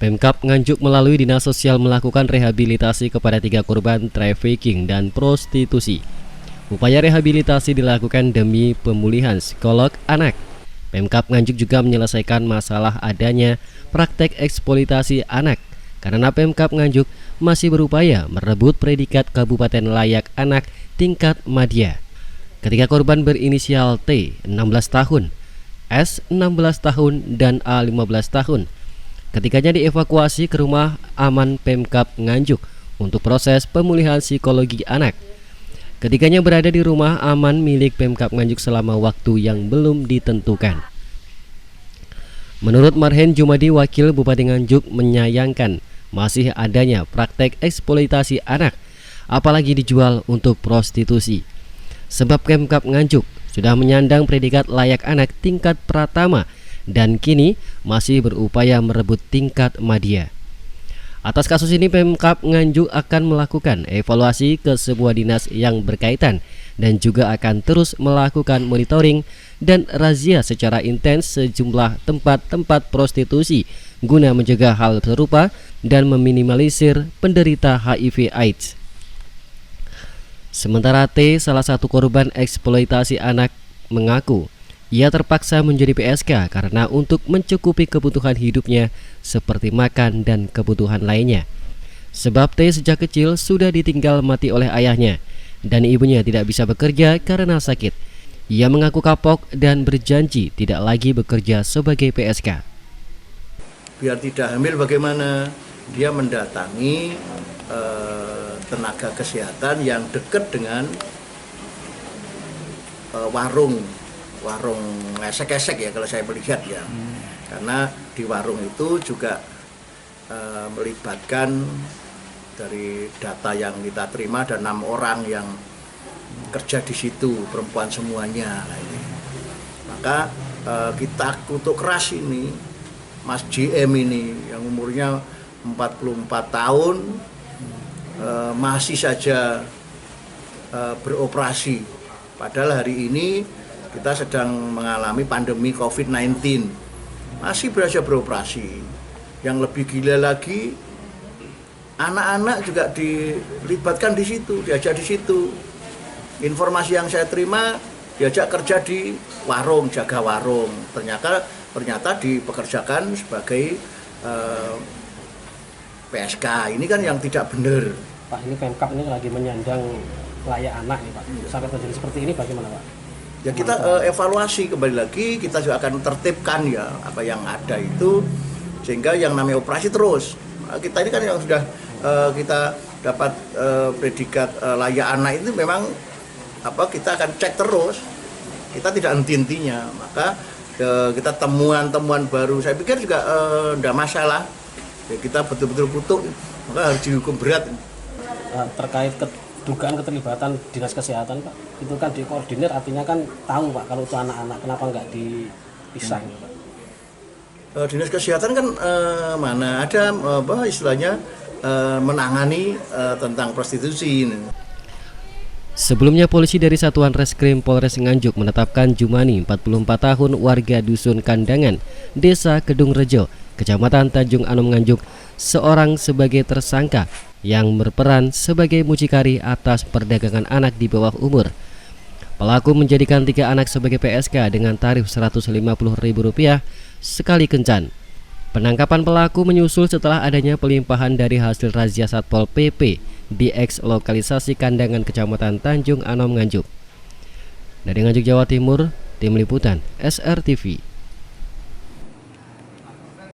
Pemkab Nganjuk melalui Dinas Sosial melakukan rehabilitasi kepada 3 korban trafficking dan prostitusi. Upaya rehabilitasi dilakukan demi pemulihan psikolog anak. Pemkab Nganjuk juga menyelesaikan masalah adanya praktek eksploitasi anak, karena Pemkab Nganjuk masih berupaya merebut predikat Kabupaten Layak Anak tingkat madya. Ketiga korban berinisial T 16 tahun, S 16 tahun, dan A 15 tahun. Ketiganya dievakuasi ke rumah aman Pemkab Nganjuk untuk proses pemulihan psikologi anak. Ketiganya berada di rumah aman milik Pemkab Nganjuk selama waktu yang belum ditentukan. Menurut Marhen Jumadi, Wakil Bupati Nganjuk menyayangkan masih adanya praktek eksploitasi anak, apalagi dijual untuk prostitusi. Sebab Pemkab Nganjuk sudah menyandang predikat layak anak tingkat pratama dan kini masih berupaya merebut tingkat madya. Atas kasus ini, Pemkab Nganjuk akan melakukan evaluasi ke sebuah dinas yang berkaitan dan juga akan terus melakukan monitoring dan razia secara intens sejumlah tempat-tempat prostitusi guna mencegah hal serupa dan meminimalisir penderita HIV/AIDS. Sementara T, salah satu korban eksploitasi anak, mengaku ia terpaksa menjadi PSK karena untuk mencukupi kebutuhan hidupnya seperti makan dan kebutuhan lainnya. Sebab T sejak kecil sudah ditinggal mati oleh ayahnya dan ibunya tidak bisa bekerja karena sakit. Ia mengaku kapok dan berjanji tidak lagi bekerja sebagai PSK. Biar tidak hamil bagaimana? Dia mendatangi tenaga kesehatan yang dekat dengan warung esek-esek ya kalau saya melihat ya. Karena di warung itu juga melibatkan dari data yang kita terima ada 6 orang yang kerja di situ, perempuan semuanya. Nah, ini. Maka kita kutuk keras ini Mas JM ini yang umurnya 44 tahun masih saja beroperasi. Padahal hari ini kita sedang mengalami pandemi COVID-19, masih berhasil beroperasi. Yang lebih gila lagi, anak-anak juga dilibatkan di situ, diajak di situ. Informasi yang saya terima, diajak kerja di warung, jaga warung. Ternyata dipekerjakan sebagai PSK. Ini kan yang tidak benar. Pak, ini Pemkab ini lagi menyandang layak anak nih Pak. Sampai terjadi seperti ini bagaimana Pak? Ya kita evaluasi kembali lagi, kita juga akan tertibkan ya apa yang ada itu, sehingga yang namanya operasi terus. Kita ini kan yang sudah kita dapat predikat layak anak itu memang kita akan cek terus, kita tidak henti-hentinya. Maka kita temuan-temuan baru, saya pikir juga tidak masalah. Ya, kita betul-betul kutuk, maka harus dihukum berat. Terkait dugaan keterlibatan dinas kesehatan Pak, itu kan dikoordinir, artinya kan tahu Pak kalau itu anak-anak, kenapa nggak dipisah Pak? Dinas kesehatan kan mana ada istilahnya menangani tentang prostitusi ini. Sebelumnya polisi dari Satuan Reskrim Polres Nganjuk menetapkan Jumani 44 tahun warga Dusun Kandangan, Desa Kedung Rejo, Kecamatan Tanjung Anom Nganjuk, seorang sebagai tersangka yang berperan sebagai mucikari atas perdagangan anak di bawah umur. Pelaku menjadikan 3 anak sebagai PSK dengan tarif Rp150.000 sekali kencan. Penangkapan pelaku menyusul setelah adanya pelimpahan dari hasil razia Satpol PP di eks lokalisasi Kandangan Kecamatan Tanjung Anom Nganjuk. Dari Nganjuk, Jawa Timur, Tim Liputan SRTV.